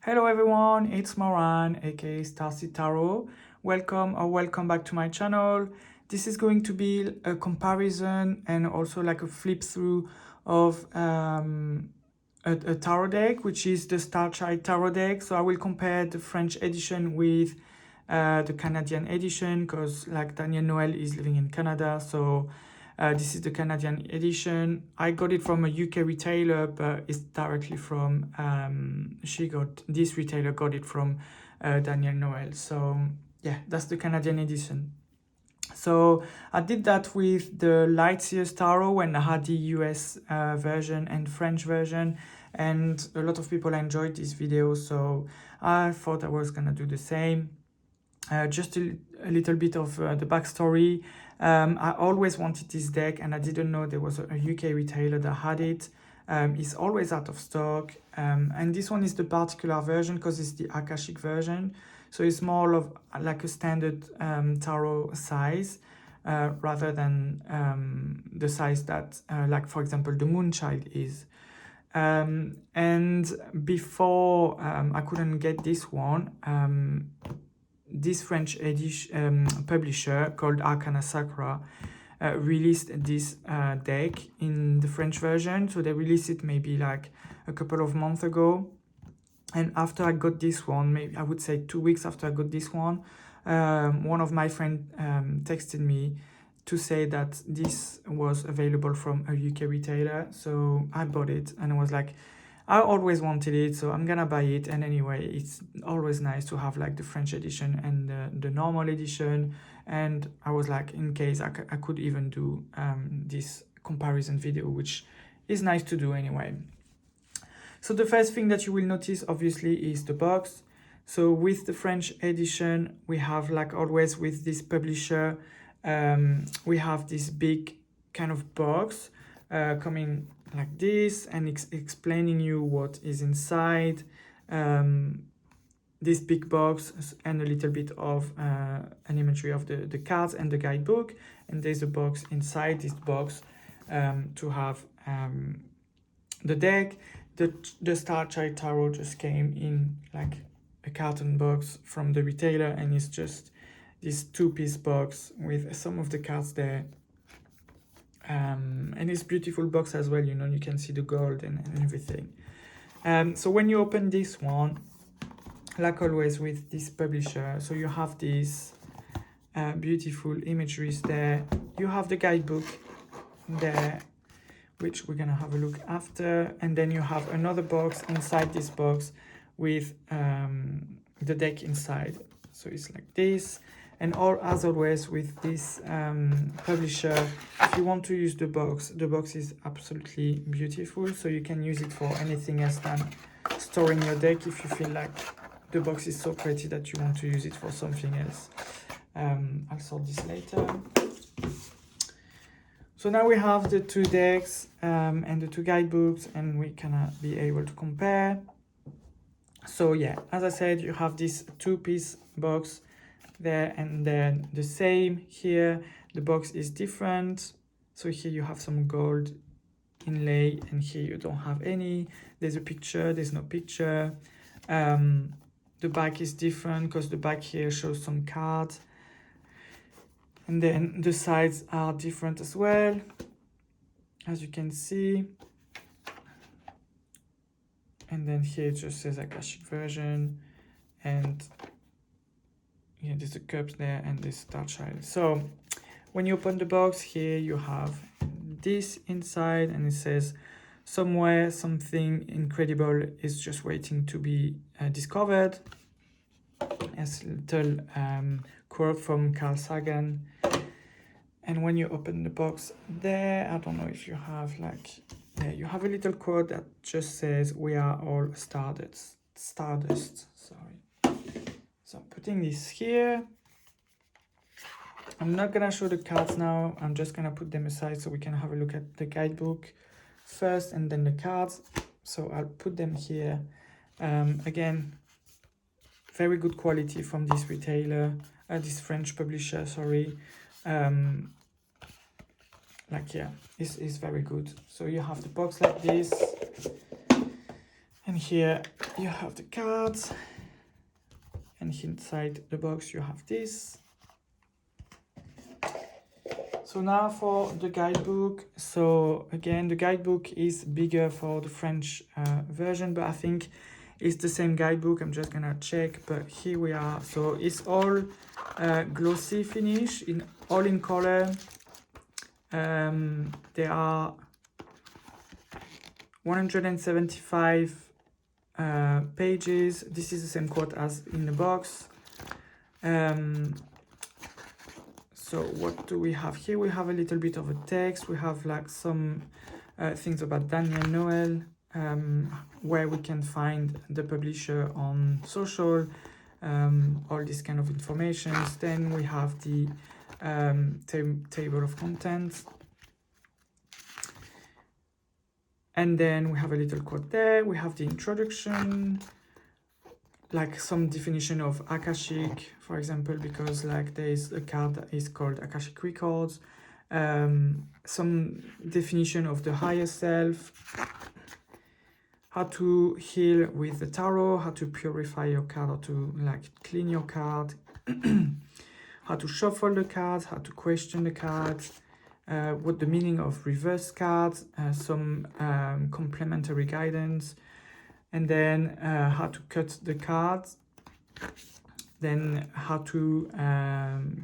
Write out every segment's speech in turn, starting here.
Hello everyone, it's Moran aka Starseed Tarot. Welcome back to my channel. This is going to be a comparison and also like a flip through of a tarot deck, which is the Starchild Tarot deck. So I will compare the French edition with the Canadian edition, because like Danielle Noel is living in Canada, so this is the Canadian edition. I got it from a UK retailer, but it's directly from this retailer got it from Danielle Noel. So yeah, that's the Canadian edition. So I did that with the Lightseers Tarot when I had the US version and French version, and a lot of people enjoyed this video, so I thought I was gonna do the same. Just a little bit of the backstory. I always wanted this deck and I didn't know there was a UK retailer that had it. It's always out of stock, and this one is the particular version because it's the Akashic version, so it's more of like a standard tarot size rather than the size that like for example the Moonchild is. And before I couldn't get this one, this French edition publisher called Arcana Sacra released this deck in the French version. So they released it maybe like a couple of months ago. And after I got this one, maybe I would say 2 weeks after I got this one of my friends texted me to say that this was available from a UK retailer. So I bought it and I was like, I always wanted it, so I'm gonna buy it. And anyway, it's always nice to have like the French edition and the normal edition. And I was like, in case I could even do this comparison video, which is nice to do anyway. So the first thing that you will notice obviously is the box. So with the French edition, we have, like always with this publisher, we have this big kind of box coming like this and explaining you what is inside this big box, and a little bit of an imagery of the cards and the guidebook. And there's a box inside this box to have the deck. The Starchild Tarot just came in like a carton box from the retailer, and it's just this 2-piece box with some of the cards there. And it's beautiful box as well, you know, you can see the gold and everything. So when you open this one, like always with this publisher, so you have these beautiful imageries there. You have the guidebook there, which we're gonna have a look after, and then you have another box inside this box with the deck inside. So it's like this. And as always with this publisher, if you want to use the box is absolutely beautiful, so you can use it for anything else than storing your deck if you feel like the box is so pretty that you want to use it for something else. I'll sort this later. So now we have the 2 decks and the 2 guidebooks, and we can be able to compare. So yeah, as I said, you have this 2-piece box there, and then the same here. The box is different. So here you have some gold inlay, and here you don't have any. There's a picture, there's no picture. The back is different because the back here shows some cards. And then the sides are different as well, as you can see. And then here it just says Akashic version, and yeah, there's the cups there and this Starchild. So when you open the box here, you have this inside, and it says somewhere something incredible is just waiting to be discovered. As a little quote from Carl Sagan. And when you open the box there, I don't know if you have like, yeah, you have a little quote that just says, "We are all stardust." Sorry. So I'm putting this here. I'm not gonna show the cards now. I'm just gonna put them aside so we can have a look at the guidebook first and then the cards. So I'll put them here. Again, very good quality from this retailer, this French publisher, sorry. Like, yeah, it's very good. So you have the box like this, And here you have the cards, and inside the box you have this. So now for the guidebook. So again, the guidebook is bigger for the French version, but I think it's the same guidebook. I'm just gonna check, but here we are. So it's all glossy finish, all in color. There are 175 pages. This is the same quote as in the box. So what do we have here? We have a little bit of a text. We have like some things about Danielle Noel, where we can find the publisher on social, all this kind of information. Then we have the table of contents. And then we have a little quote there. We have the introduction, like some definition of Akashic, for example, because like there is a card that is called Akashic Records. Some definition of the higher self, how to heal with the tarot, how to purify your card, how to like clean your card, how to shuffle the cards, how to question the cards, what the meaning of reverse cards, some complementary guidance, and then how to cut the cards, then how to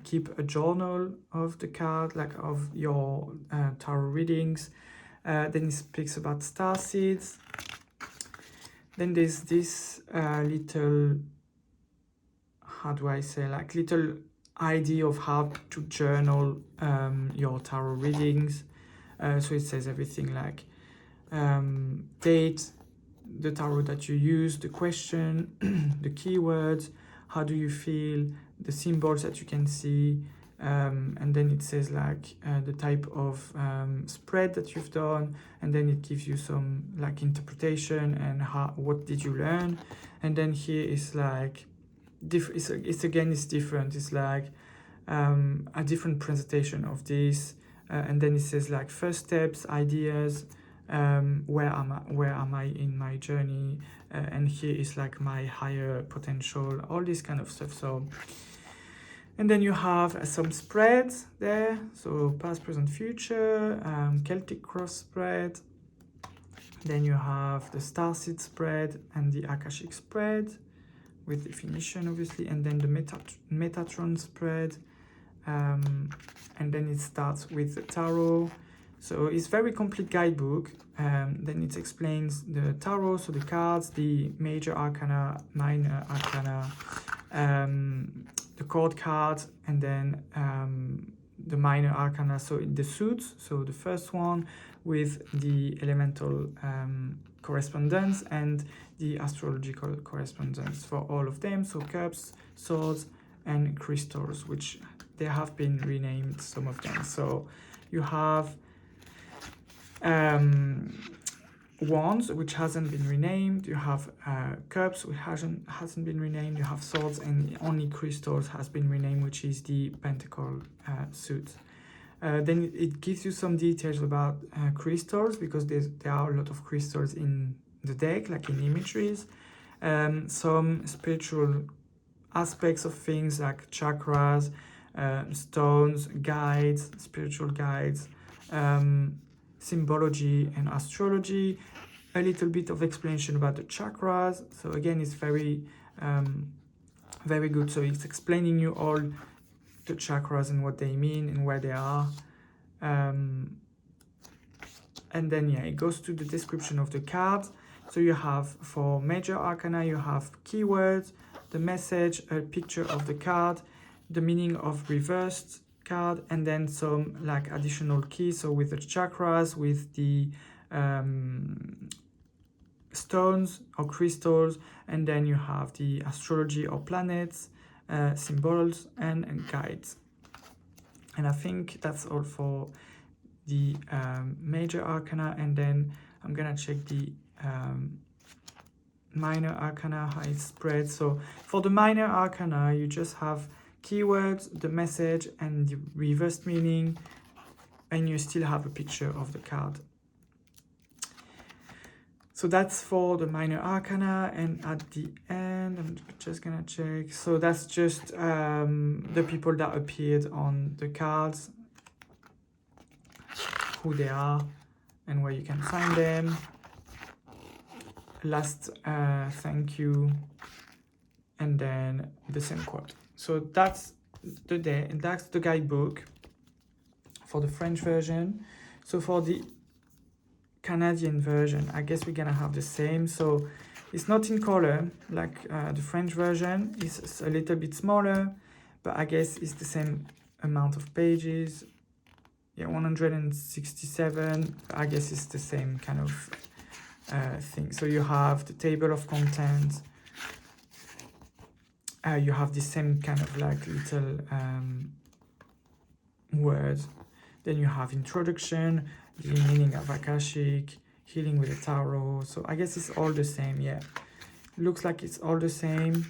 keep a journal of the card, like of your tarot readings. Then it speaks about starseeds. Then there's this little, how do I say, like little idea of how to journal your tarot readings. So it says everything like date, the tarot that you use, the question, the keywords, how do you feel, the symbols that you can see, and then it says like the type of spread that you've done, and then it gives you some like interpretation and what did you learn. And then here is like it's different. It's like a different presentation of this, and then it says like first steps, ideas, where am I in my journey, and here is like my higher potential, all this kind of stuff. So, and then you have some spreads there, so past, present, future, Celtic cross spread. Then you have the Starseed spread and the Akashic spread with definition obviously, and then the Metatron spread, and then it starts with the tarot. So it's very complete guidebook. Then it explains the tarot, so the cards, the major arcana, minor arcana, the court cards, and then the minor arcana, so the suits. So the first one with the elemental correspondence and the astrological correspondence for all of them. So cups, swords, and crystals, which they have been renamed, some of them. So you have wands, which hasn't been renamed. You have cups, which hasn't been renamed. You have swords, and only crystals has been renamed, which is the pentacle suit. Then it gives you some details about crystals, because there are a lot of crystals in the deck, like in imageries. Some spiritual aspects of things like chakras, stones, guides, spiritual guides, symbology and astrology, a little bit of explanation about the chakras. So again, it's very very good. So it's explaining you all the chakras and what they mean and where they are, and then yeah, it goes to the description of the cards. So you have, for major arcana, you have keywords, the message, a picture of the card, the meaning of reversed card, and then some like additional keys. So with the chakras, with the stones or crystals, and then you have the astrology or planets, symbols, and guides. And I think that's all for the major arcana, and then I'm gonna check the minor arcana, how it spreads. So for the minor arcana, you just have keywords, the message, and the reversed meaning, and you still have a picture of the card. So that's for the minor arcana, and at the end, I'm just gonna check. So that's just the people that appeared on the cards, who they are, and where you can find them. Last thank you, and then the same quote. So that's the guidebook for the French version. So for the Canadian version, I guess we're gonna have the same. So it's not in color like the French version. It's a little bit smaller, but I guess it's the same amount of pages. Yeah, 167. I guess it's the same kind of thing. So you have the table of contents. You have the same kind of like little words. Then you have introduction, the meaning of Akashic, healing with the tarot. So I guess it's all the same. Yeah, looks like it's all the same.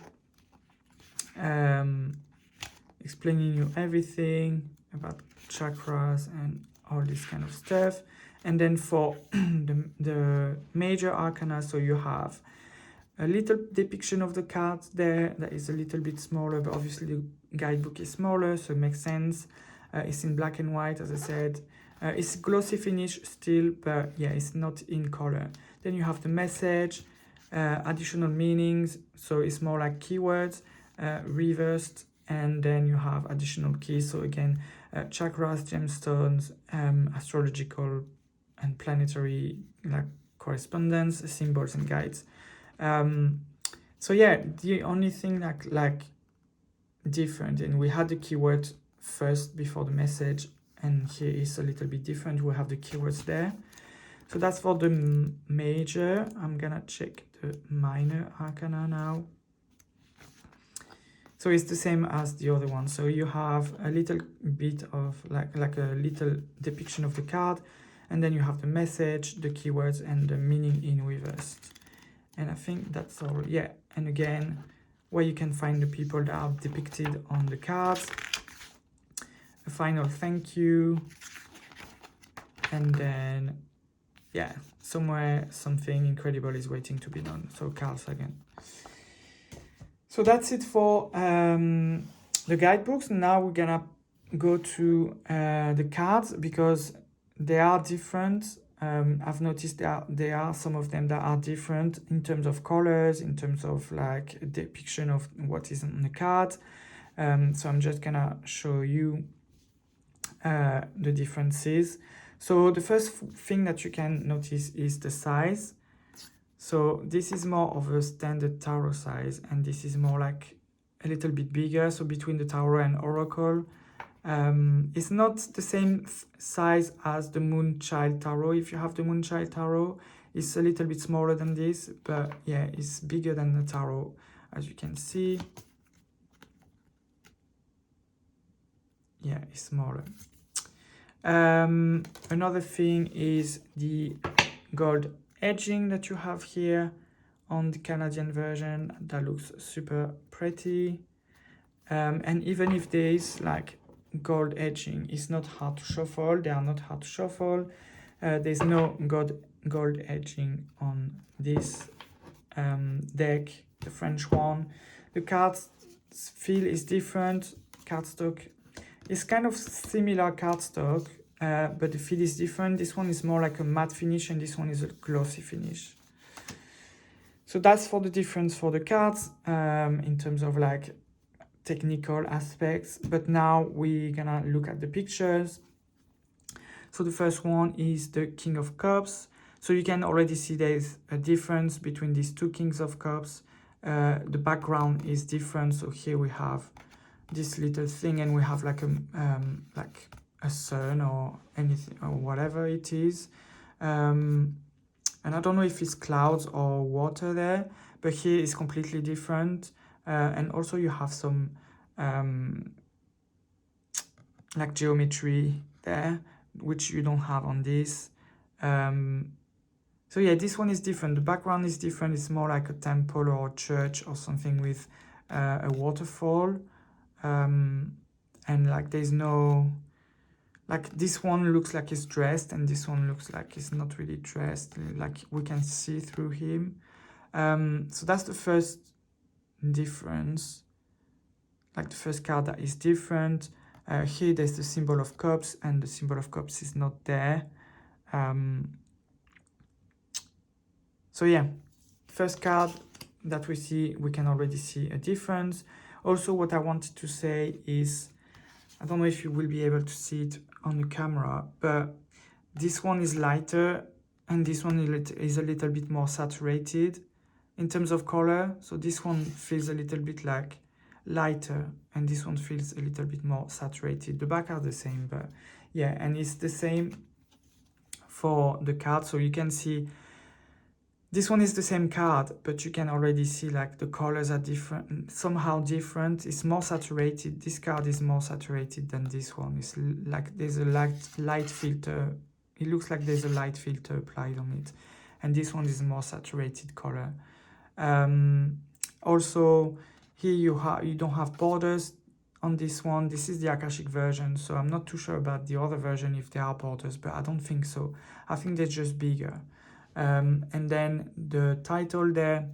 Explaining you everything about chakras and all this kind of stuff. And then for the major arcana, so you have a little depiction of the cards there that is a little bit smaller, but obviously the guidebook is smaller, so it makes sense. It's in black and white, as I said. It's glossy finish still, but yeah, it's not in color. Then you have the message, additional meanings, so it's more like keywords, reversed, and then you have additional keys. So again, chakras, gemstones, astrological and planetary like correspondence, symbols and guides. So yeah, the only thing like different, and we had the keyword first before the message, and here is a little bit different. We have the keywords there. So that's for the major. I'm gonna check the minor arcana now. So it's the same as the other one. So you have a little bit of like a little depiction of the card, and then you have the message, the keywords, and the meaning in reversed. And I think that's all. Yeah, and again, where you can find the people that are depicted on the cards. A final thank you, and then yeah, somewhere something incredible is waiting to be done. So Carl Sagan. So that's it for the guidebooks. Now we're gonna go to the cards, because they are different. I've noticed that there are some of them that are different in terms of colors, in terms of like depiction of what is on the card. So I'm just gonna show you the differences. So the first thing that you can notice is the size. So this is more of a standard tarot size, and this is more like a little bit bigger. So between the tarot and oracle, it's not the same size as the Moonchild Tarot. If you have the Moonchild Tarot, it's a little bit smaller than this, but yeah, it's bigger than the tarot, as you can see. Yeah, it's smaller. Another thing is the gold edging that you have here on the Canadian version. That looks super pretty. And even if there is like gold edging, it's not hard to shuffle. They are not hard to shuffle. There's no gold edging on this deck, the French one. The cards feel is different. Cardstock is kind of similar cardstock, but the feel is different. This one is more like a matte finish, and this one is a glossy finish. So that's for the difference for the cards in terms of like technical aspects. But now we're gonna look at the pictures. So the first one is the King of Cups. So you can already see there's a difference between these two Kings of Cups. The background is different. So here we have this little thing, and we have like a sun or anything or whatever it is. And I don't know if it's clouds or water there, but here is completely different. And also you have some like geometry there, which you don't have on this. So yeah, this one is different. The background is different. It's more like a temple or a church or something with a waterfall. And like there's no like this one looks like he's dressed and this one looks like he's not really dressed, like we can see through him. So that's the first difference, like the first card that is different. Here there's the symbol of cups and the symbol of cups is not there. So yeah, first card that we see, we can already see a difference. Also, what I wanted to say is, I don't know if you will be able to see it on the camera, but this one is lighter and this one is a little bit more saturated in terms of color. So this one feels a little bit like lighter and this one feels a little bit more saturated. The back are the same, but yeah, and it's the same for the card. So you can see this one is the same card, but you can already see like the colors are different, somehow different. It's more saturated. This card is more saturated than this one. It's like there's a light filter. It looks like there's a light filter applied on it. And this one is more saturated color. Also, here you don't have borders on this one. This is the Akashic version, so I'm not too sure about the other version if there are borders, but I don't think so. I think they're just bigger. And then the title there,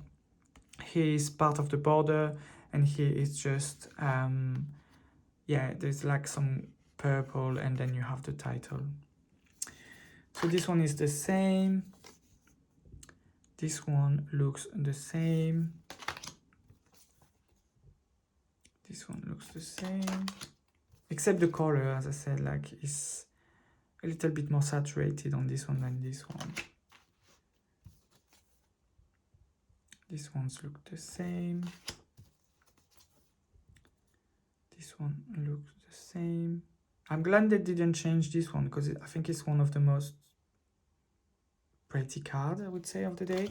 here is part of the border, and here is just, yeah, there's like some purple, and then you have the title. So this one is the same. This one looks the same. This one looks the same. Except the color, as I said, like it's a little bit more saturated on this one than this one. These ones look the same. This one looks the same. I'm glad they didn't change this one because I think it's one of the most pretty cards, I would say, of the deck.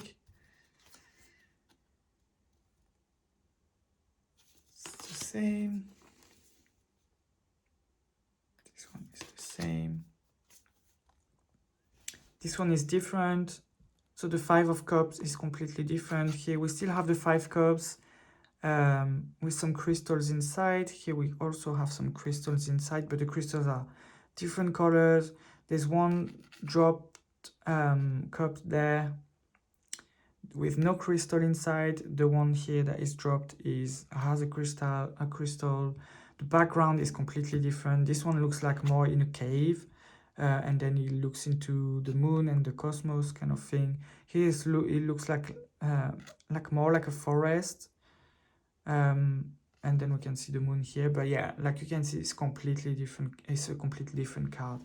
It's the same. This one is the same. This one is different. So the Five of Cups is completely different. Here we still have the 5 cups with some crystals inside. Here we also have some crystals inside, but the crystals are different colors. There's one dropped cup there with no crystal inside. The one here that is dropped has a crystal. The background is completely different. This one looks like more in a cave. And then it looks into the moon and the cosmos kind of thing. Here it looks like more like a forest. And then we can see the moon here. But yeah, like you can see, it's completely different. It's a completely different card.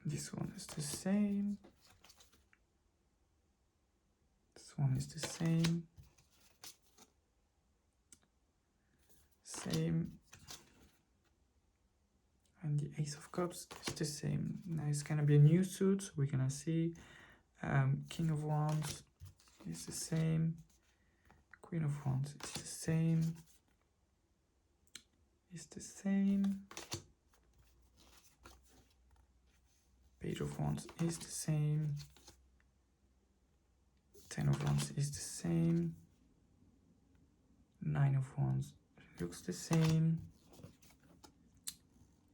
This one is the same. This one is the same. Same. And the Ace of Cups is the same. Now it's gonna be a new suit. We're gonna see. King of Wands is the same. Queen of Wands is the same. Is the same. Page of Wands is the same. 10 of Wands is the same. 9 of Wands looks the same.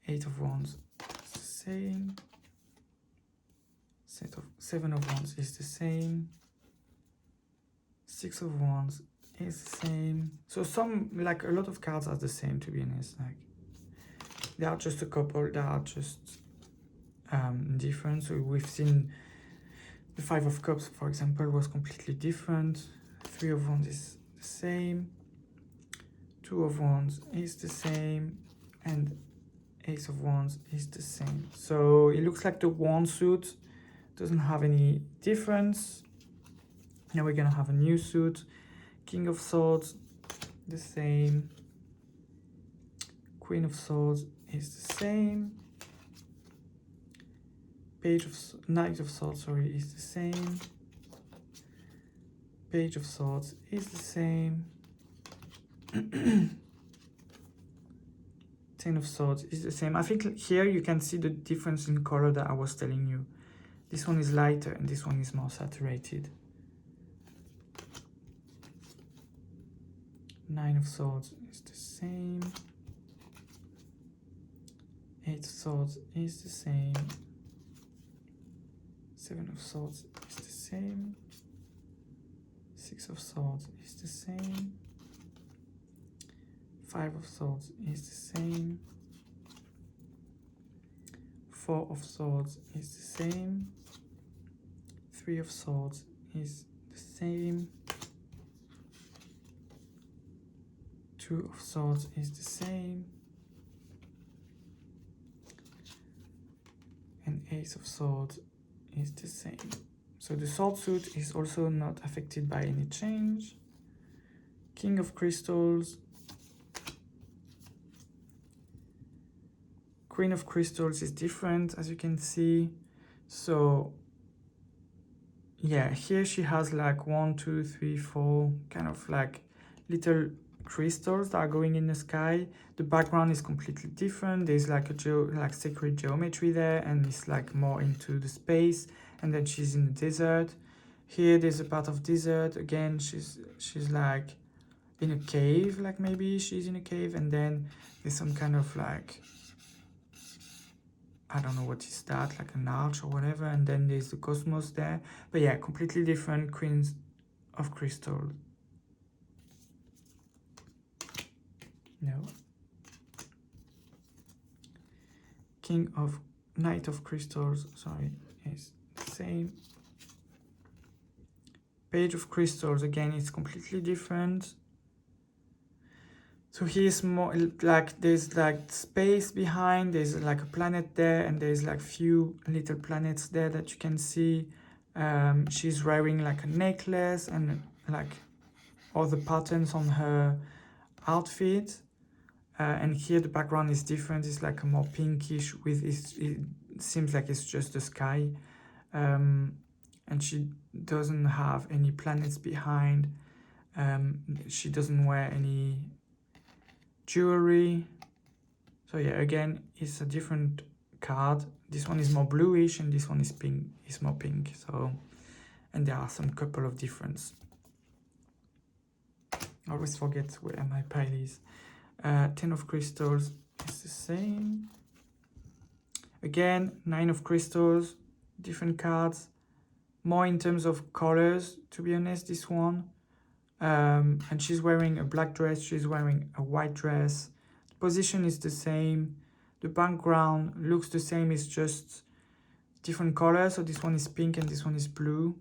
8 of Wands is the same. 7 of Wands is the same. 6 of Wands is the same. So some, like a lot of cards are the same, to be honest. Like they are just a couple that are just different. So we've seen the 5 of Cups, for example, was completely different. 3 of Wands is the same. 2 of Wands is the same. And Ace of Wands is the same. So it looks like the wand suit doesn't have any difference. Now we're gonna have a new suit. King of Swords, the same. Queen of Swords is the same. Knight of Swords, sorry, is the same. Page of Swords is the same. 10 of Swords is the same. I think here you can see the difference in color that I was telling you. This one is lighter and this one is more saturated. 9 of Swords is the same. Eight of Swords is the same. Seven of Swords is the same. Six of Swords is the same. Five of Swords is the same. Four of Swords is the same. Three of Swords is the same. Two of Swords is the same. And Ace of Swords is the same. So the sword suit is also not affected by any change. King of Crystals. Queen of Crystals is different, as you can see. So yeah, here she has like 1, 2, 3, 4 kind of like little crystals that are going in the sky. The background is completely different. There's like a sacred geometry there, and it's like more into the space. And then she's in the desert. Here there's a part of desert. Again, she's like in a cave, like maybe she's in a cave, and then there's some kind of like, I don't know what is that, like an arch or whatever, and then there's the cosmos there. But yeah, completely different Queens of Crystals. No. Knight of Crystals, sorry, is the same. Page of Crystals, again, it's completely different. So here's more like there's like space behind, there's like a planet there, and there's like few little planets there that you can see. She's wearing like a necklace and like all the patterns on her outfit. And here the background is different. It's like a more pinkish with it seems like it's just the sky. And she doesn't have any planets behind. She doesn't wear any jewelry. So yeah, again, it's a different card. This one is more bluish and this one is pink, is more pink. So, and there are some couple of difference. I always forget where my pile is. 10 of Crystals is the same. Again, 9 of Crystals, different cards. More in terms of colors, to be honest, this one. And she's wearing a black dress, she's wearing a white dress. The position is the same. The background looks the same, it's just different colors. So this one is pink and this one is blue.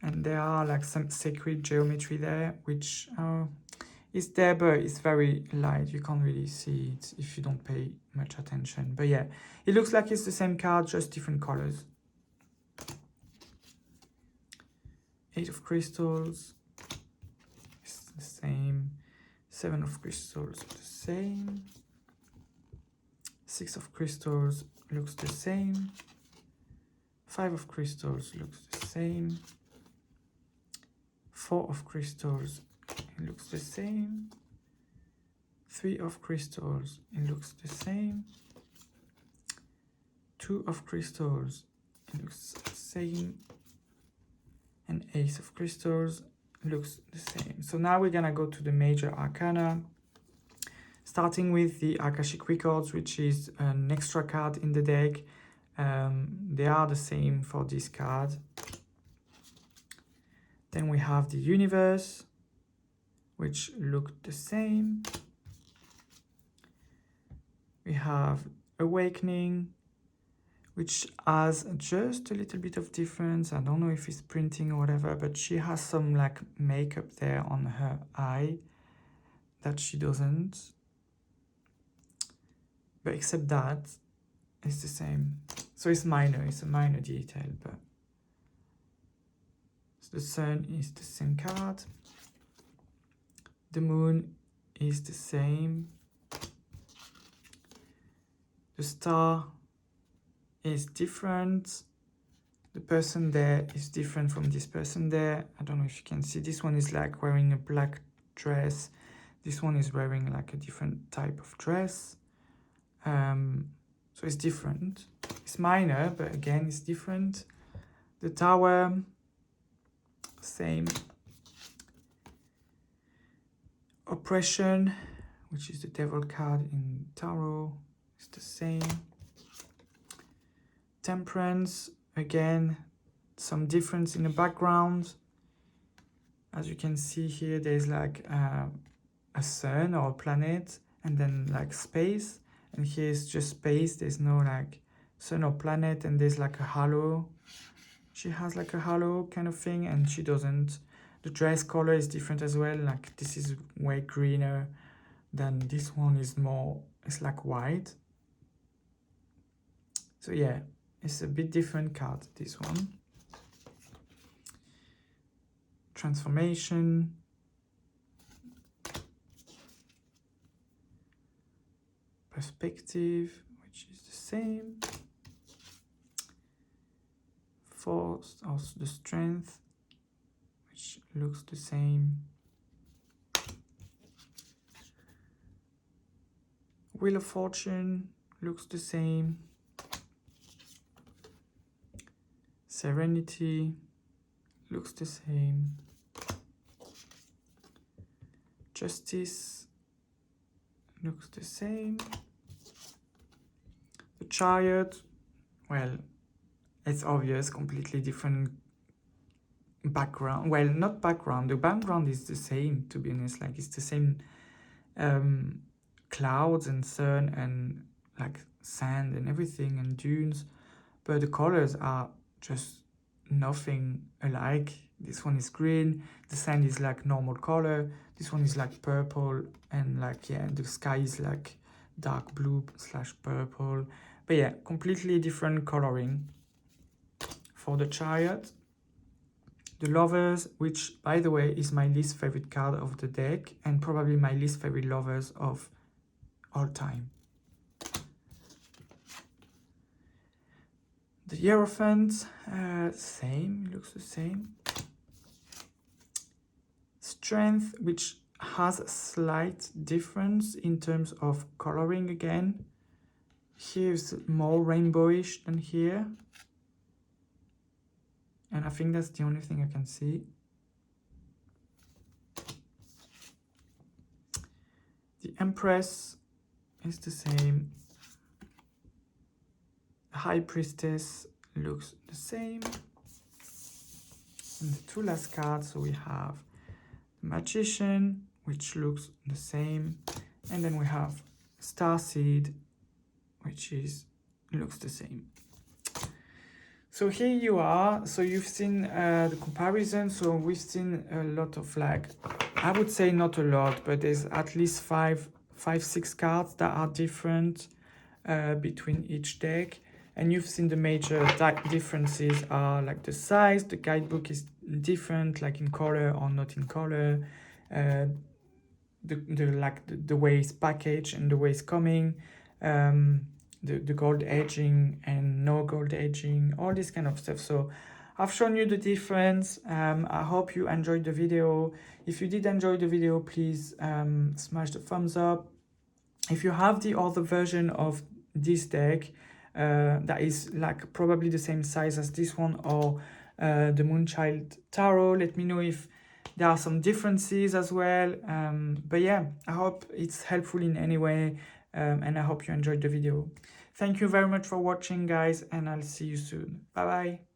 And there are like some sacred geometry there, which is there, but it's very light. You can't really see it if you don't pay much attention. But yeah, it looks like it's the same card, just different colors. 8 of Crystals, it's the same. 7 of Crystals, the same. 6 of Crystals looks the same. 5 of Crystals looks the same. 4 of Crystals, it looks the same. 3 of Crystals, it looks the same. 2 of Crystals, it looks the same. And Ace of Crystals looks the same. So now we're gonna go to the major arcana, starting with the Akashic Records, which is an extra card in the deck. They are the same for this card. Then we have the Universe, which look the same. We have Awakening, which has just a little bit of difference. I don't know if it's printing or whatever, but she has some like makeup there on her eye that she doesn't. But except that, it's the same. So it's minor, it's a minor detail, but the Sun is the same card. The Moon is the same. The Star is different. The person there is different from this person there. I don't know if you can see. This one is like wearing a black dress. This one is wearing like a different type of dress. So it's different. It's minor, but again, it's different. The Tower, same. Oppression, which is the Devil card in Tarot. It's the same. Temperance, again, some difference in the background. As you can see here, there's like a sun or a planet, and then like space. And here's just space. There's no like sun or planet, and there's like a halo. She has like a halo kind of thing, and she doesn't. The dress color is different as well. Like this is way greener than this one is more, it's like white. So yeah, it's a bit different card, this one. Transformation. Perspective, which is the same. Force, also the strength, which looks the same. Wheel of Fortune looks the same. Serenity looks the same. Justice looks the same. The Chariot, well, it's obvious, completely different background. Well, not background, the background is the same, to be honest. Like, it's the same clouds and sun and like sand and everything and dunes, but the colors are just nothing alike. This one is green, the sand is like normal color, this one is like purple, and like, yeah, the sky is like dark blue / purple. But yeah, completely different coloring. For the Chariot, the Lovers, which by the way is my least favorite card of the deck and probably my least favorite Lovers of all time. The Hierophant, same, looks the same. Strength, which has a slight difference in terms of coloring again. Here's more rainbowish than here. And I think that's the only thing I can see. The Empress is the same. The High Priestess looks the same. And the two last cards, so we have the Magician, which looks the same. And then we have Starseed, which looks the same. So here you are. So you've seen the comparison. So we've seen a lot of, like, I would say not a lot, but there's at least five, 6 cards that are different between each deck. And you've seen the major differences are like the size, the guidebook is different, like in color or not in color, the way it's packaged and the way it's coming, the gold edging and no gold edging, all this kind of stuff. So I've shown you the difference. I hope you enjoyed the video. If you did enjoy the video, please smash the thumbs up. If you have the other version of this deck that is like probably the same size as this one, or the Moonchild Tarot, let me know if there are some differences as well. But yeah, I hope it's helpful in any way, and I hope you enjoyed the video. Thank you very much for watching, guys, and I'll see you soon. Bye bye.